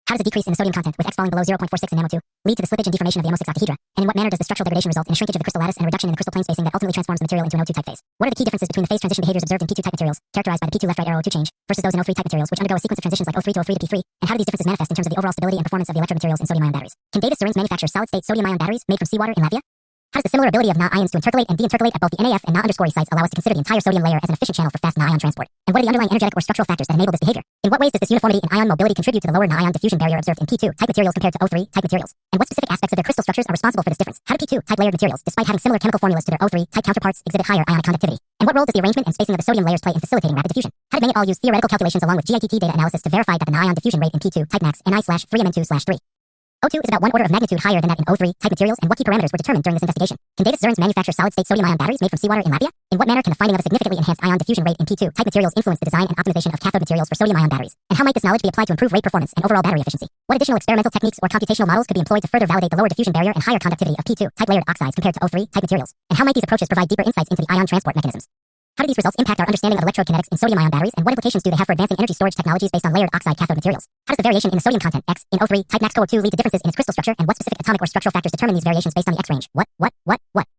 How does a decrease in the sodium content with X falling below 0.46 in NaO2 lead to the slippage and deformation of the NO6 octahedra? And in what manner does the structural degradation result in a shrinkage of the crystal lattice and a reduction in the crystal plane spacing that ultimately transforms the material into an O2 type phase? What are the key differences between the phase transition behaviors observed in P2 type materials, characterized by the P2 left-right arrow O2 change, versus those in O3 type materials, which undergo a sequence of transitions like O3 to O3 to P3? And how do these differences manifest in terms of the overall stability and performance of the electromaterials in sodium-ion batteries? Can Davis Surins manufacture solid-state sodium-ion batteries made from seawater in Latvia? How does the similar ability of Na ions to intercalate and deintercalate at both the NAF and Na_E sites allow us to consider the entire sodium layer as an efficient channel for fast Na ion transport? And what are the underlying energetic or structural factors that enable this behavior? In what ways does this uniformity in ion mobility contribute to the lower Na ion diffusion barrier observed in P2 type materials compared to O3 type materials? And what specific aspects of their crystal structures are responsible for this difference? How do P2 type layered materials, despite having similar chemical formulas to their O3 type counterparts, exhibit higher ionic conductivity? And what role does the arrangement and spacing of the sodium layers play in facilitating rapid diffusion? How did Meng et al. Use theoretical calculations along with GITT data analysis to verify that the Na ion diffusion rate in P2 type max Ni/3Mn2/3? O2 is about one order of magnitude higher than that in O3 type materials, and what key parameters were determined during this investigation? Can Davis Surins manufacture solid-state sodium-ion batteries made from seawater in Latvia? In what manner can the finding of a significantly enhanced ion diffusion rate in P2 type materials influence the design and optimization of cathode materials for sodium-ion batteries? And how might this knowledge be applied to improve rate performance and overall battery efficiency? What additional experimental techniques or computational models could be employed to further validate the lower diffusion barrier and higher conductivity of P2 type layered oxides compared to O3 type materials? And how might these approaches provide deeper insights into the ion transport mechanisms? How do these results impact our understanding of electrokinetics in sodium-ion batteries, and what implications do they have for advancing energy storage technologies based on layered oxide cathode materials? How does the variation in the sodium content X in O3 type max CO2 lead to differences in its crystal structure, and what specific atomic or structural factors determine these variations based on the X range? What?